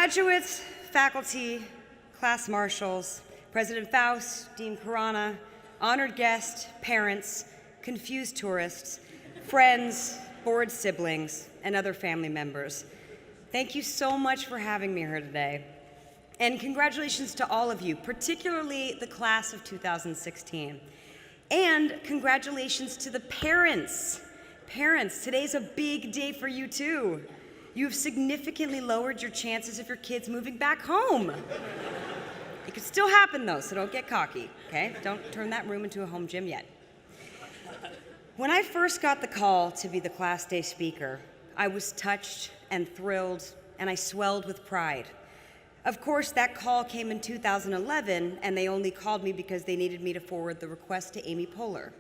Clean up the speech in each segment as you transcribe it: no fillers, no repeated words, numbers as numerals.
Graduates, faculty, class marshals, President Faust, Dean Karana, honored guests, parents, confused tourists, friends, bored siblings, and other family members. Thank you so much for having me here today. And congratulations to all of you, particularly the class of 2016. And congratulations to the parents. Parents, today's a big day for you too. You've significantly lowered your chances of your kids moving back home. It could still happen though, so don't get cocky, okay? Don't turn that room into a home gym yet. When I first got the call to be the class day speaker, I was touched and thrilled, and I swelled with pride. Of course, that call came in 2011, and they only called me because they needed me to forward the request to Amy Poehler.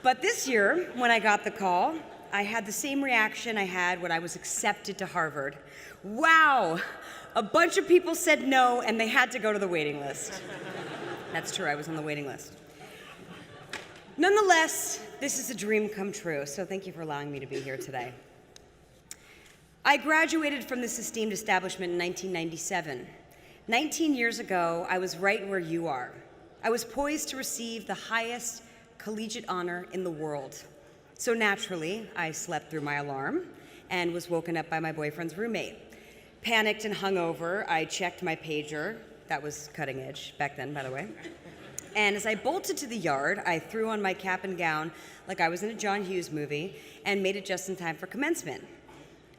But this year, when I got the call, I had the same reaction I had when I was accepted to Harvard. Wow, a bunch of people said no, and they had to go to the waiting list. That's true, I was on the waiting list. Nonetheless, this is a dream come true, so thank you for allowing me to be here today. I graduated from this esteemed establishment in 1997. 19 years ago, I was right where you are. I was poised to receive the highest collegiate honor in the world. So naturally, I slept through my alarm and was woken up by my boyfriend's roommate. Panicked and hungover, I checked my pager. That was cutting edge back then, by the way. And as I bolted to the yard, I threw on my cap and gown like I was in a John Hughes movie and made it just in time for commencement.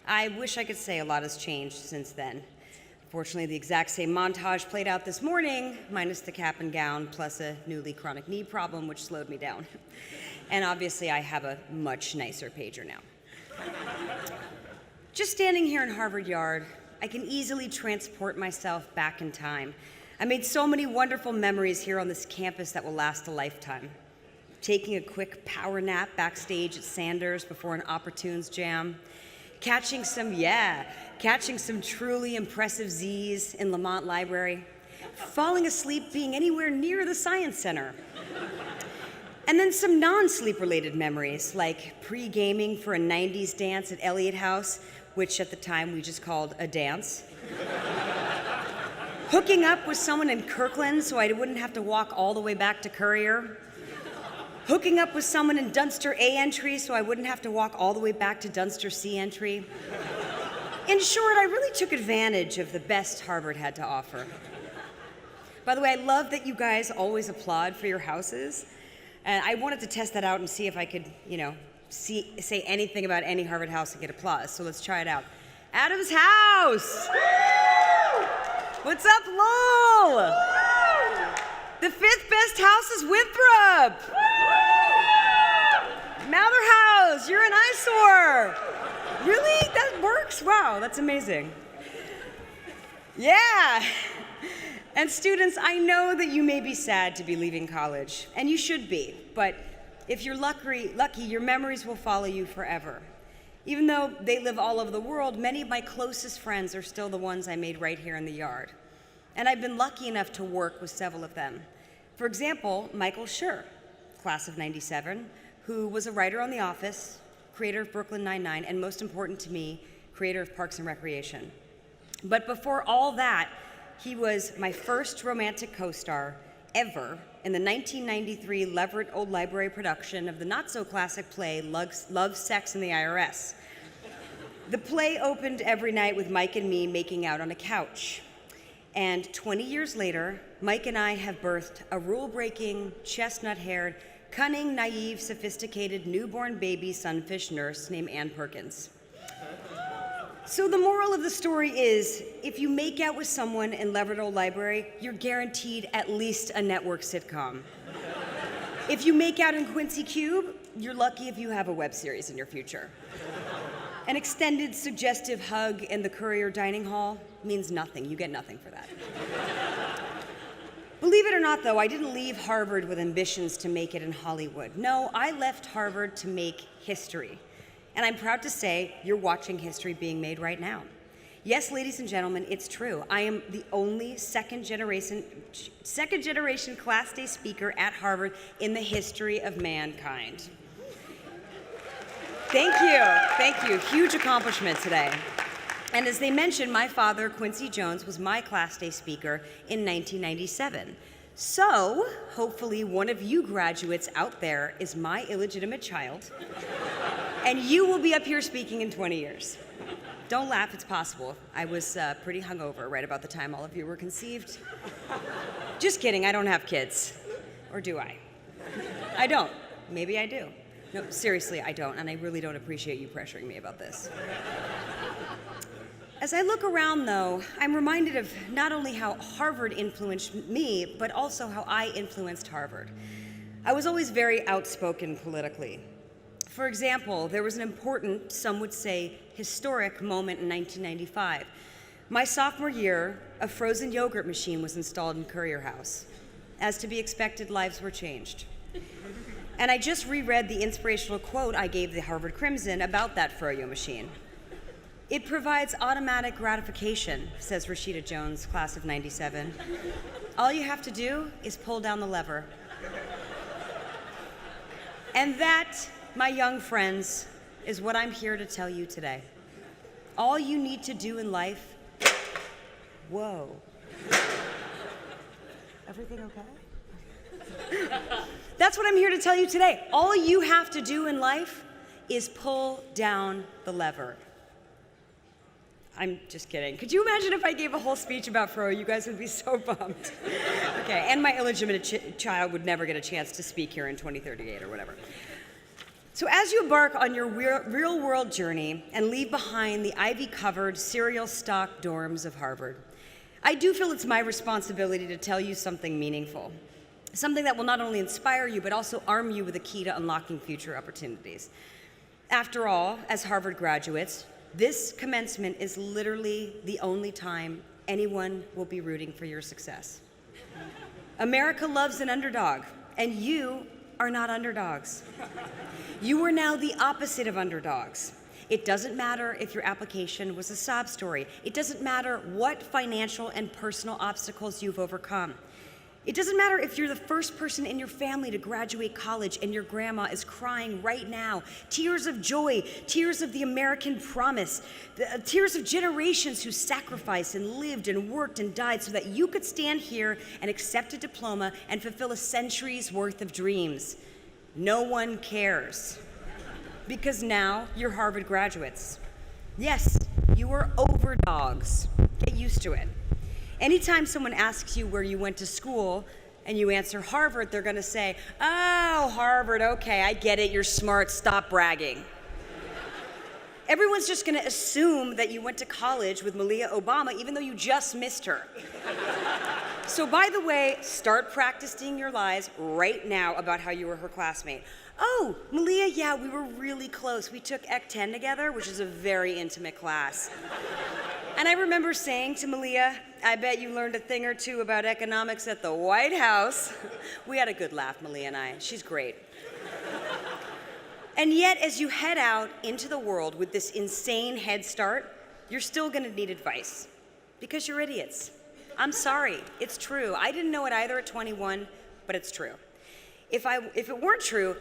I wish I could say a lot has changed since then. Fortunately, the exact same montage played out this morning, minus the cap and gown, plus a newly chronic knee problem, which slowed me down. And obviously, I have a much nicer pager now. Just standing here in Harvard Yard, I can easily transport myself back in time. I made so many wonderful memories here on this campus that will last a lifetime. Taking a quick power nap backstage at Sanders before an Opportunes jam, catching some truly impressive Z's in Lamont Library, falling asleep being anywhere near the Science Center. And then some non-sleep related memories, like pre-gaming for a 90s dance at Elliott House, which at the time we just called a dance. Hooking up with someone in Kirkland so I wouldn't have to walk all the way back to Courier. Hooking up with someone in Dunster A entry so I wouldn't have to walk all the way back to Dunster C entry. In short, I really took advantage of the best Harvard had to offer. By the way, I love that you guys always applaud for your houses. And I wanted to test that out and see if I could, say anything about any Harvard house and get applause. So let's try it out. Adam's house! What's up, Lowell? The fifth best house is Winthrop. Mather House, you're an eyesore. Really? That works? Wow, that's amazing. Yeah. And students, I know that you may be sad to be leaving college, and you should be, but if you're lucky, your memories will follow you forever. Even though they live all over the world, many of my closest friends are still the ones I made right here in the yard. And I've been lucky enough to work with several of them. For example, Michael Schur, class of 97, who was a writer on The Office, creator of Brooklyn Nine-Nine, and most important to me, creator of Parks and Recreation. But before all that, he was my first romantic co-star ever in the 1993 Leverett Old Library production of the not-so-classic play Love, Sex, and the IRS. The play opened every night with Mike and me making out on a couch. And 20 years later, Mike and I have birthed a rule-breaking, chestnut-haired, cunning, naive, sophisticated, newborn baby sunfish nurse named Ann Perkins. So the moral of the story is, if you make out with someone in Leverett Old Library, you're guaranteed at least a network sitcom. If you make out in Quincy Cube, you're lucky if you have a web series in your future. An extended suggestive hug in the Courier dining hall means nothing. You get nothing for that. Believe it or not, though, I didn't leave Harvard with ambitions to make it in Hollywood. No, I left Harvard to make history. And I'm proud to say you're watching history being made right now. Yes, ladies and gentlemen, it's true. I am the only second generation class day speaker at Harvard in the history of mankind. Thank you. Huge accomplishment today. And as they mentioned, my father, Quincy Jones, was my class day speaker in 1997. So, hopefully one of you graduates out there is my illegitimate child, and you will be up here speaking in 20 years. Don't laugh, it's possible. I was pretty hungover right about the time all of you were conceived. Just kidding, I don't have kids. Or do I? I don't. Maybe I do. No, seriously, I don't, and I really don't appreciate you pressuring me about this. As I look around, though, I'm reminded of not only how Harvard influenced me, but also how I influenced Harvard. I was always very outspoken politically. For example, there was an important, some would say, historic moment in 1995. My sophomore year, a frozen yogurt machine was installed in Courier House. As to be expected, lives were changed. And I just reread the inspirational quote I gave the Harvard Crimson about that froyo machine. It provides automatic gratification, says Rashida Jones, class of '97. All you have to do is pull down the lever. And that, my young friends, is what I'm here to tell you today. All you need to do in life, whoa. Everything okay? That's what I'm here to tell you today. All you have to do in life is pull down the lever. I'm just kidding. Could you imagine if I gave a whole speech about fro? You guys would be so bummed. Okay, and my illegitimate child would never get a chance to speak here in 2038 or whatever. So as you embark on your real-world journey and leave behind the ivy-covered, cereal-stocked dorms of Harvard, I do feel it's my responsibility to tell you something meaningful. Something that will not only inspire you, but also arm you with a key to unlocking future opportunities. After all, as Harvard graduates, this commencement is literally the only time anyone will be rooting for your success. America loves an underdog, and you are not underdogs. You are now the opposite of underdogs. It doesn't matter if your application was a sob story. It doesn't matter what financial and personal obstacles you've overcome. It doesn't matter if you're the first person in your family to graduate college and your grandma is crying right now. Tears of joy, tears of the American promise, tears of generations who sacrificed and lived and worked and died so that you could stand here and accept a diploma and fulfill a century's worth of dreams. No one cares. Because now you're Harvard graduates. Yes, you are overdogs. Get used to it. Anytime someone asks you where you went to school and you answer Harvard, they're gonna say, oh, Harvard, okay, I get it, you're smart, stop bragging. Everyone's just gonna assume that you went to college with Malia Obama even though you just missed her. So by the way, start practicing your lies right now about how you were her classmate. Oh, Malia, yeah, we were really close. We took Ec 10 together, which is a very intimate class. And I remember saying to Malia, I bet you learned a thing or two about economics at the White House. We had a good laugh, Malia and I. She's great. And yet, as you head out into the world with this insane head start, you're still gonna need advice because you're idiots. I'm sorry, it's true. I didn't know it either at 21, but it's true. If it weren't true,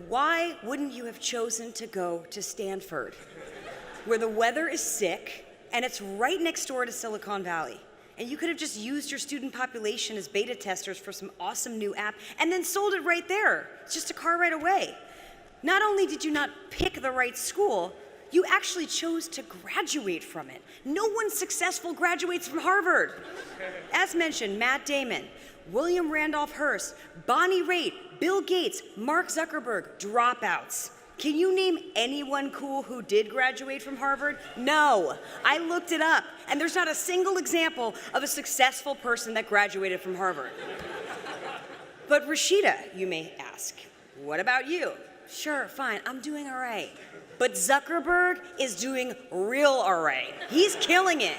why wouldn't you have chosen to go to Stanford, where the weather is sick and it's right next door to Silicon Valley? And you could have just used your student population as beta testers for some awesome new app and then sold it right there. It's just a car right away. Not only did you not pick the right school, you actually chose to graduate from it. No one successful graduates from Harvard. As mentioned, Matt Damon, William Randolph Hearst, Bonnie Raitt, Bill Gates, Mark Zuckerberg, dropouts. Can you name anyone cool who did graduate from Harvard? No, I looked it up, and there's not a single example of a successful person that graduated from Harvard. But Rashida, you may ask, what about you? Sure, fine, I'm doing all right. But Zuckerberg is doing real all right. He's killing it.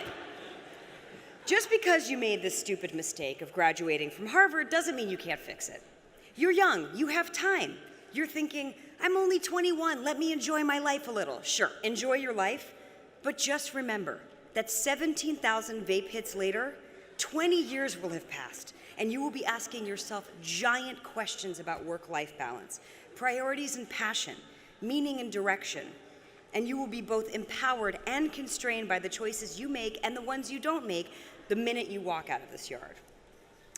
Just because you made this stupid mistake of graduating from Harvard doesn't mean you can't fix it. You're young, you have time. You're thinking, I'm only 21, let me enjoy my life a little. Sure, enjoy your life, but just remember that 17,000 vape hits later, 20 years will have passed, and you will be asking yourself giant questions about work-life balance, priorities and passion, meaning and direction. and you will be both empowered and constrained by the choices you make and the ones you don't make the minute you walk out of this yard.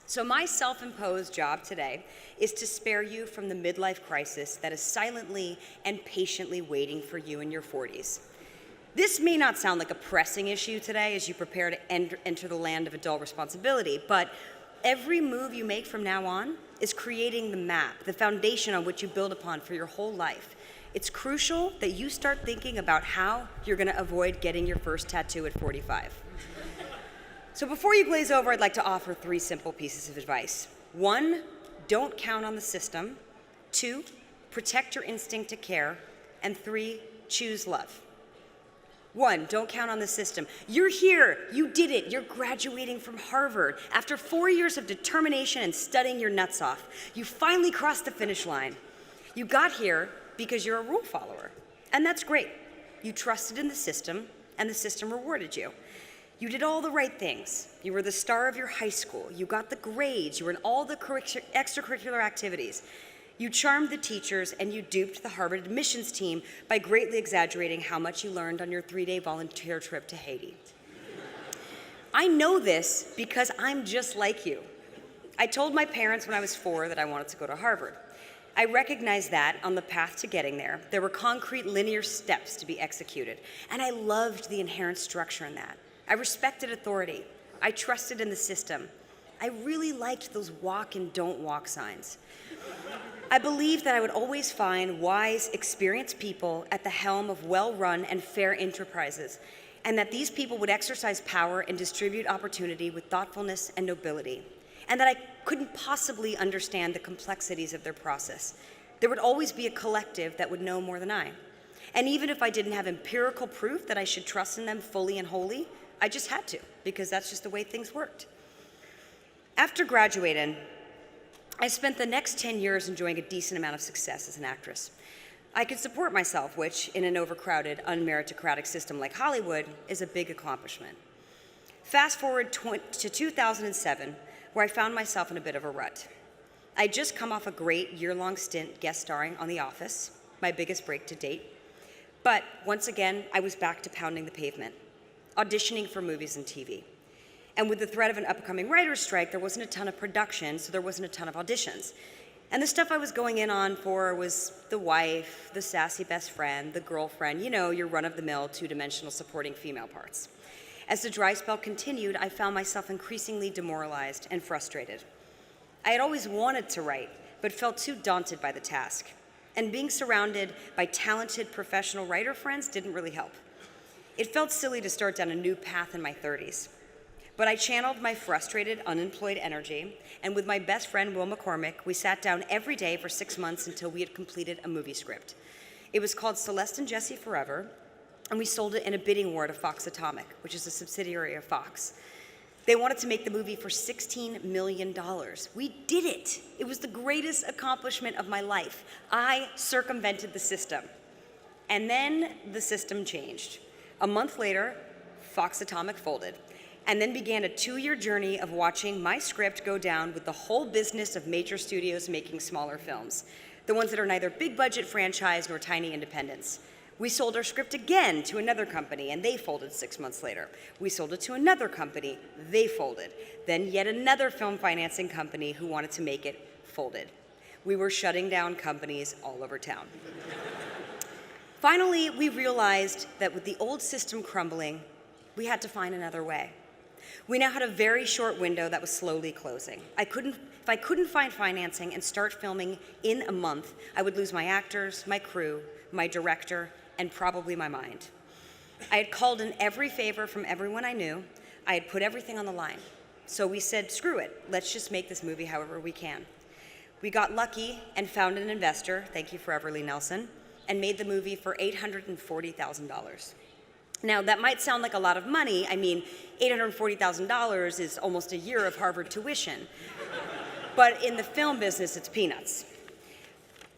So my self-imposed job today is to spare you from the midlife crisis that is silently and patiently waiting for you in your 40s. This may not sound like a pressing issue today as you prepare to enter the land of adult responsibility, but every move you make from now on is creating the map, the foundation on which you build upon for your whole life. It's crucial that you start thinking about how you're going to avoid getting your first tattoo at 45. So before you glaze over, I'd like to offer 3 simple pieces of advice. 1, don't count on the system. 2, protect your instinct to care. And 3, choose love. 1, don't count on the system. You're here, you did it, you're graduating from Harvard. After 4 years of determination and studying your nuts off, you finally crossed the finish line. You got here because you're a rule follower, and that's great. You trusted in the system, and the system rewarded you. You did all the right things. You were the star of your high school. You got the grades. You were in all the extracurricular activities. You charmed the teachers, and you duped the Harvard admissions team by greatly exaggerating how much you learned on your 3-day volunteer trip to Haiti. I know this because I'm just like you. I told my parents when I was 4 that I wanted to go to Harvard. I recognized that on the path to getting there were concrete linear steps to be executed, and I loved the inherent structure in that. I respected authority. I trusted in the system. I really liked those walk and don't walk signs. I believed that I would always find wise, experienced people at the helm of well-run and fair enterprises, and that these people would exercise power and distribute opportunity with thoughtfulness and nobility, and that I couldn't possibly understand the complexities of their process. There would always be a collective that would know more than I. And even if I didn't have empirical proof that I should trust in them fully and wholly, I just had to, because that's just the way things worked. After graduating, I spent the next 10 years enjoying a decent amount of success as an actress. I could support myself, which, in an overcrowded, unmeritocratic system like Hollywood, is a big accomplishment. Fast forward to 2007, where I found myself in a bit of a rut. I'd just come off a great year-long stint guest starring on The Office, my biggest break to date. But once again, I was back to pounding the pavement, auditioning for movies and TV. And with the threat of an upcoming writer's strike, there wasn't a ton of production, so there wasn't a ton of auditions. And the stuff I was going in on for was the wife, the sassy best friend, the girlfriend, you know, your run-of-the-mill, 2-dimensional supporting female parts. As the dry spell continued, I found myself increasingly demoralized and frustrated. I had always wanted to write, but felt too daunted by the task. And being surrounded by talented professional writer friends didn't really help. It felt silly to start down a new path in my 30s. But I channeled my frustrated, unemployed energy, and with my best friend, Will McCormick, we sat down every day for 6 months until we had completed a movie script. It was called Celeste and Jesse Forever, and we sold it in a bidding war to Fox Atomic, which is a subsidiary of Fox. They wanted to make the movie for $16 million. We did it. It was the greatest accomplishment of my life. I circumvented the system. And then the system changed. A month later, Fox Atomic folded, and then began a 2-year journey of watching my script go down with the whole business of major studios making smaller films, the ones that are neither big budget franchise nor tiny independents. We sold our script again to another company, and they folded 6 months later. We sold it to another company, they folded. Then yet another film financing company who wanted to make it folded. We were shutting down companies all over town. Finally, we realized that with the old system crumbling, we had to find another way. We now had a very short window that was slowly closing. If I couldn't find financing and start filming in a month, I would lose my actors, my crew, my director, and probably my mind. I had called in every favor from everyone I knew. I had put everything on the line. So we said, screw it, let's just make this movie however we can. We got lucky and found an investor, thank you Forever Lee Nelson, and made the movie for $840,000. Now, that might sound like a lot of money. I mean, $840,000 is almost a year of Harvard tuition. But in the film business, it's peanuts.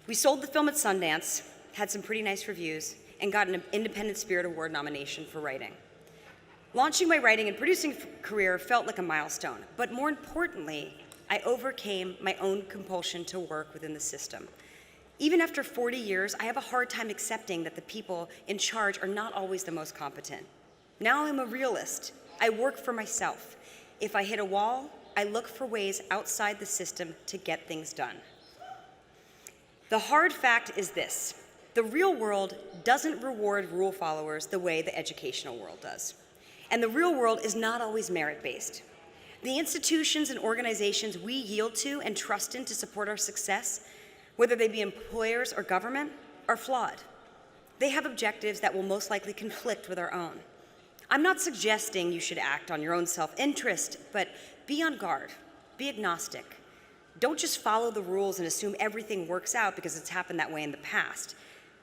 We sold the film at Sundance, had some pretty nice reviews, and got an Independent Spirit Award nomination for writing. Launching my writing and producing career felt like a milestone, but more importantly, I overcame my own compulsion to work within the system. Even after 40 years, I have a hard time accepting that the people in charge are not always the most competent. Now I'm a realist. I work for myself. If I hit a wall, I look for ways outside the system to get things done. The hard fact is this: the real world doesn't reward rule followers the way the educational world does. And the real world is not always merit-based. The institutions and organizations we yield to and trust in to support our success, whether they be employers or government, are flawed. They have objectives that will most likely conflict with our own. I'm not suggesting you should act on your own self-interest, but be on guard, be agnostic. Don't just follow the rules and assume everything works out because it's happened that way in the past.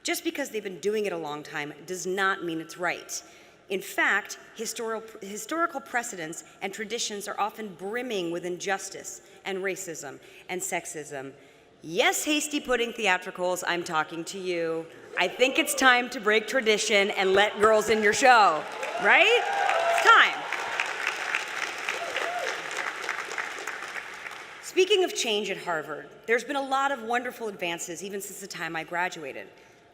Just because they've been doing it a long time does not mean it's right. In fact, historical precedents and traditions are often brimming with injustice and racism and sexism. Yes, hasty pudding theatricals, I'm talking to you. I think it's time to break tradition and let girls in your show, right? It's time. Speaking of change at Harvard, there's been a lot of wonderful advances even since the time I graduated.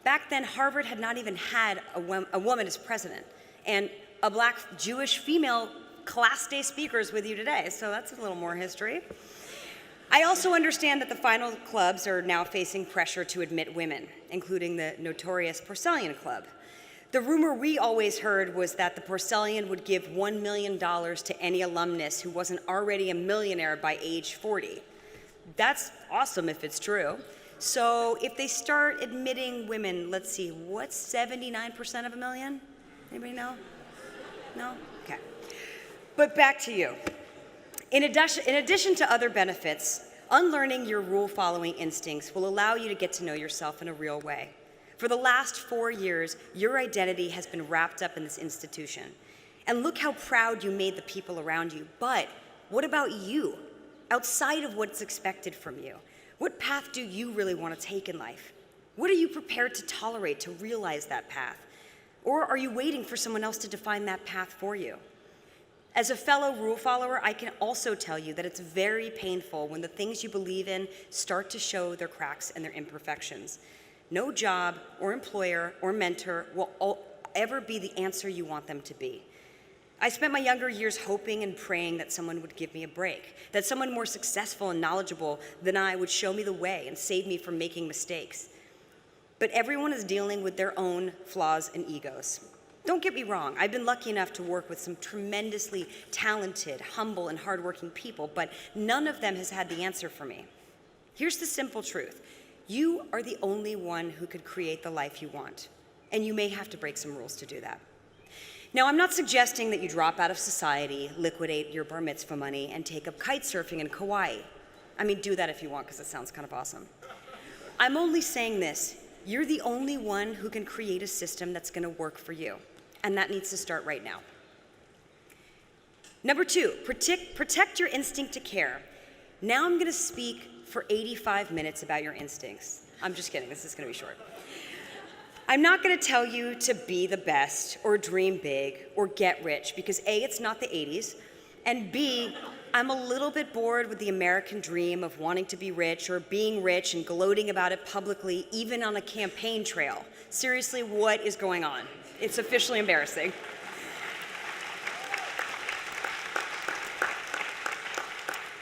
Back then, Harvard had not even had a woman as president, and a Black Jewish female class day speaker is with you today, so that's a little more history. I also understand that the final clubs are now facing pressure to admit women, including the notorious Porcellian Club. The rumor we always heard was that the Porcellian would give $1 million to any alumnus who wasn't already a millionaire by age 40. That's awesome if it's true. So if they start admitting women, let's see, what's 79% of a million? Anybody know? No? Okay. But back to you. In addition to other benefits, unlearning your rule-following instincts will allow you to get to know yourself in a real way. For the last 4 years, your identity has been wrapped up in this institution. And look how proud you made the people around you. But what about you? Outside of what's expected from you, what path do you really want to take in life? What are you prepared to tolerate to realize that path? Or are you waiting for someone else to define that path for you? As a fellow rule follower, I can also tell you that it's very painful when the things you believe in start to show their cracks and their imperfections. No job or employer or mentor will ever be the answer you want them to be. I spent my younger years hoping and praying that someone would give me a break, that someone more successful and knowledgeable than I would show me the way and save me from making mistakes. But everyone is dealing with their own flaws and egos. Don't get me wrong, I've been lucky enough to work with some tremendously talented, humble, and hardworking people, but none of them has had the answer for me. Here's the simple truth. You are the only one who could create the life you want, and you may have to break some rules to do that. Now, I'm not suggesting that you drop out of society, liquidate your bar mitzvah money, and take up kite surfing in Kauai. I mean, do that if you want, because it sounds kind of awesome. I'm only saying this. You're the only one who can create a system that's going to work for you, and that needs to start right now. Number 2, protect your instinct to care. Now I'm going to speak for 85 minutes about your instincts. I'm just kidding. This is going to be short. I'm not going to tell you to be the best or dream big or get rich because A, it's not the 80s, and B, I'm a little bit bored with the American dream of wanting to be rich or being rich and gloating about it publicly, even on a campaign trail. Seriously, what is going on? It's officially embarrassing.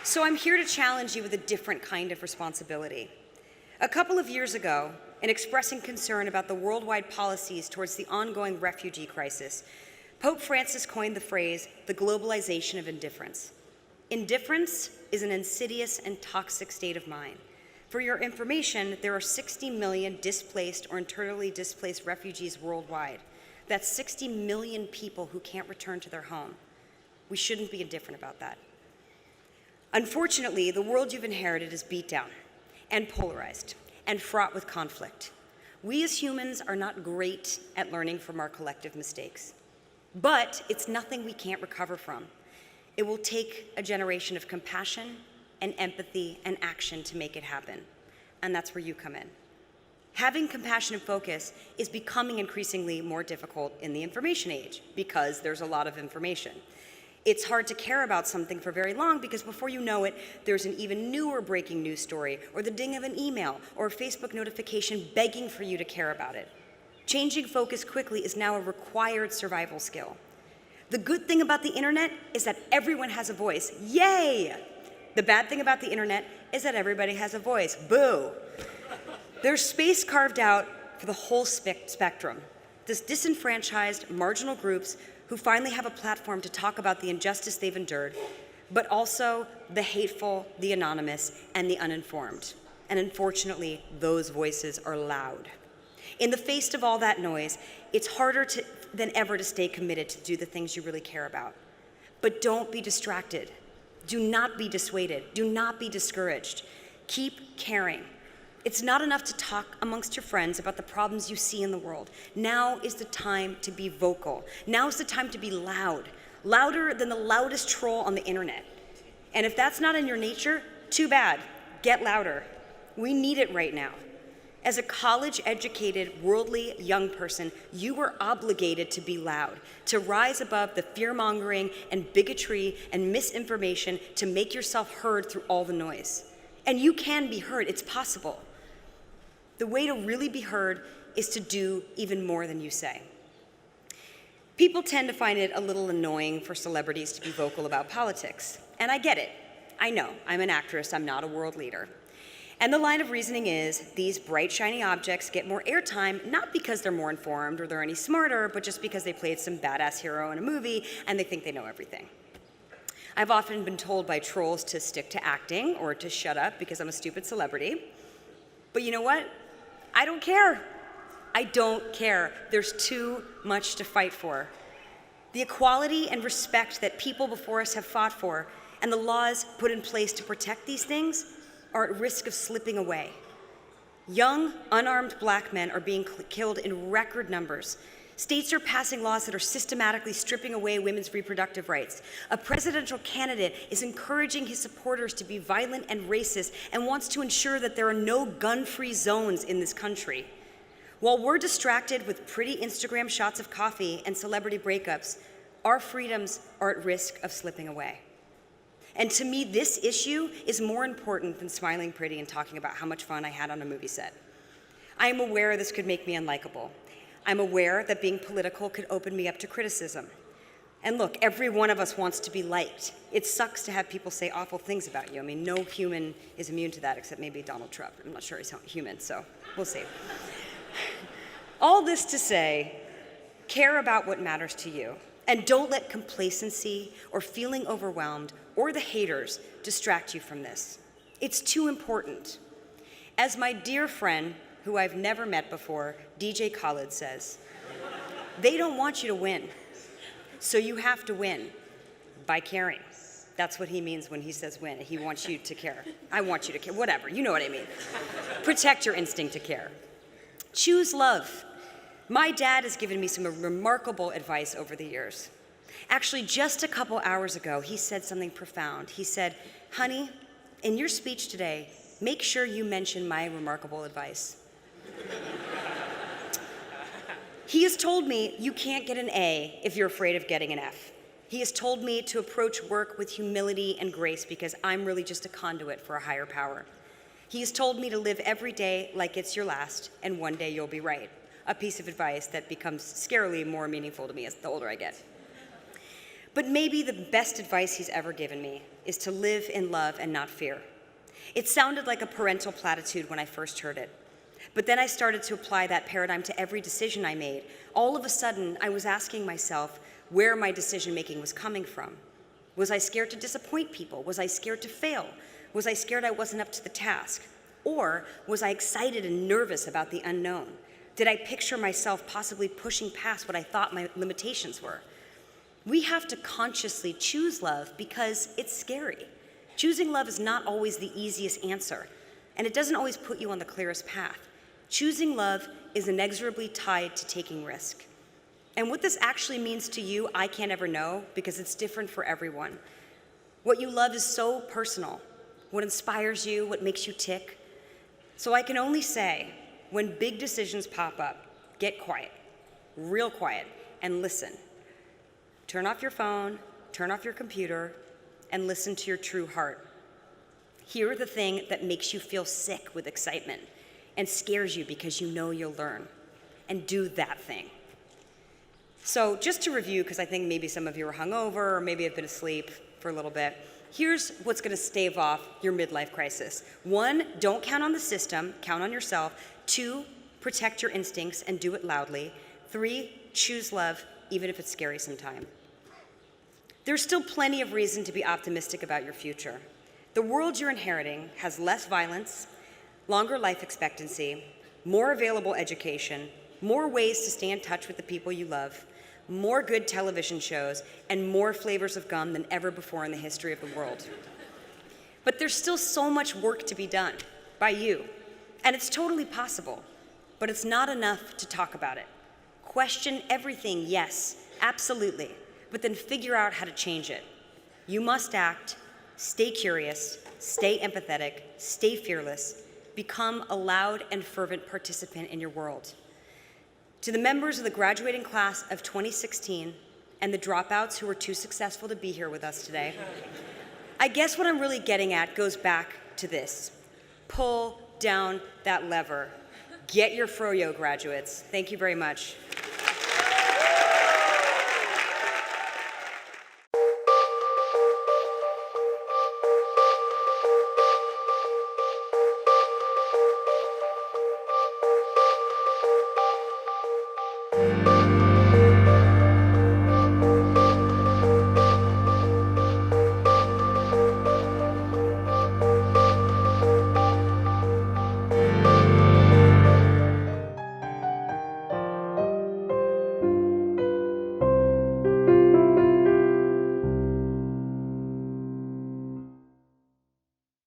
So I'm here to challenge you with a different kind of responsibility. A couple of years ago, in expressing concern about the worldwide policies towards the ongoing refugee crisis, Pope Francis coined the phrase, the globalization of indifference. Indifference is an insidious and toxic state of mind. For your information, there are 60 million displaced or internally displaced refugees worldwide. That's 60 million people who can't return to their home. We shouldn't be indifferent about that. Unfortunately, the world you've inherited is beat down and polarized and fraught with conflict. We as humans are not great at learning from our collective mistakes, but it's nothing we can't recover from. It will take a generation of compassion and empathy and action to make it happen, and that's where you come in. Having compassion and focus is becoming increasingly more difficult in the information age because there's a lot of information. It's hard to care about something for very long because before you know it, there's an even newer breaking news story, or the ding of an email, or a Facebook notification begging for you to care about it. Changing focus quickly is now a required survival skill. The good thing about the internet is that everyone has a voice. Yay! The bad thing about the internet is that everybody has a voice. Boo! There's space carved out for the whole spectrum. This disenfranchised, marginal groups who finally have a platform to talk about the injustice they've endured, but also the hateful, the anonymous, and the uninformed. And unfortunately, those voices are loud. In the face of all that noise, it's harder than ever to stay committed to do the things you really care about. But don't be distracted. Do not be dissuaded. Do not be discouraged. Keep caring. It's not enough to talk amongst your friends about the problems you see in the world. Now is the time to be vocal. Now is the time to be loud, louder than the loudest troll on the internet. And if that's not in your nature, too bad. Get louder. We need it right now. As a college-educated, worldly young person, you are obligated to be loud, to rise above the fear-mongering and bigotry and misinformation, to make yourself heard through all the noise. And you can be heard. It's possible. The way to really be heard is to do even more than you say. People tend to find it a little annoying for celebrities to be vocal about politics. And I get it. I know. I'm an actress. I'm not a world leader. And the line of reasoning is, these bright, shiny objects get more airtime, not because they're more informed or they're any smarter, but just because they played some badass hero in a movie and they think they know everything. I've often been told by trolls to stick to acting or to shut up because I'm a stupid celebrity. But you know what? I don't care. I don't care. There's too much to fight for. The equality and respect that people before us have fought for and the laws put in place to protect these things are at risk of slipping away. Young, unarmed black men are being killed in record numbers. States are passing laws that are systematically stripping away women's reproductive rights. A presidential candidate is encouraging his supporters to be violent and racist and wants to ensure that there are no gun-free zones in this country. While we're distracted with pretty Instagram shots of coffee and celebrity breakups, our freedoms are at risk of slipping away. And to me, this issue is more important than smiling pretty and talking about how much fun I had on a movie set. I am aware this could make me unlikable. I'm aware that being political could open me up to criticism. And look, every one of us wants to be liked. It sucks to have people say awful things about you. I mean, no human is immune to that except maybe Donald Trump. I'm not sure he's human, so we'll see. All this to say, care about what matters to you. And don't let complacency or feeling overwhelmed or the haters distract you from this. It's too important. As my dear friend, who I've never met before, DJ Khaled says, they don't want you to win, so you have to win by caring. That's what he means when he says win. He wants you to care. I want you to care, whatever, you know what I mean. Protect your instinct to care. Choose love. My dad has given me some remarkable advice over the years. Actually, just a couple hours ago, he said something profound. He said, honey, in your speech today, make sure you mention my remarkable advice. He has told me you can't get an A if you're afraid of getting an F. He has told me to approach work with humility and grace because I'm really just a conduit for a higher power. He has told me to live every day like it's your last, and one day you'll be right. A piece of advice that becomes scarily more meaningful to me as the older I get. But maybe the best advice he's ever given me is to live in love and not fear. It sounded like a parental platitude when I first heard it. But then I started to apply that paradigm to every decision I made. All of a sudden, I was asking myself where my decision-making was coming from. Was I scared to disappoint people? Was I scared to fail? Was I scared I wasn't up to the task? Or was I excited and nervous about the unknown? Did I picture myself possibly pushing past what I thought my limitations were? We have to consciously choose love because it's scary. Choosing love is not always the easiest answer, and it doesn't always put you on the clearest path. Choosing love is inexorably tied to taking risk. And what this actually means to you, I can't ever know because it's different for everyone. What you love is so personal. What inspires you, what makes you tick. So I can only say, when big decisions pop up, get quiet, real quiet, and listen. Turn off your phone, turn off your computer, and listen to your true heart. Hear the thing that makes you feel sick with excitement and scares you because you know you'll learn, and do that thing. So just to review, because I think maybe some of you are hungover or maybe have been asleep for a little bit, here's what's going to stave off your midlife crisis. 1, don't count on the system, count on yourself. 2, protect your instincts and do it loudly. 3, choose love, even if it's scary sometimes. There's still plenty of reason to be optimistic about your future. The world you're inheriting has less violence, longer life expectancy, more available education, more ways to stay in touch with the people you love, more good television shows, and more flavors of gum than ever before in the history of the world. But there's still so much work to be done by you, and it's totally possible, but it's not enough to talk about it. Question everything, yes, absolutely, but then figure out how to change it. You must act, stay curious, stay empathetic, stay fearless, become a loud and fervent participant in your world. To the members of the graduating class of 2016 and the dropouts who were too successful to be here with us today, I guess what I'm really getting at goes back to this. Pull down that lever. Get your froyo, graduates. Thank you very much.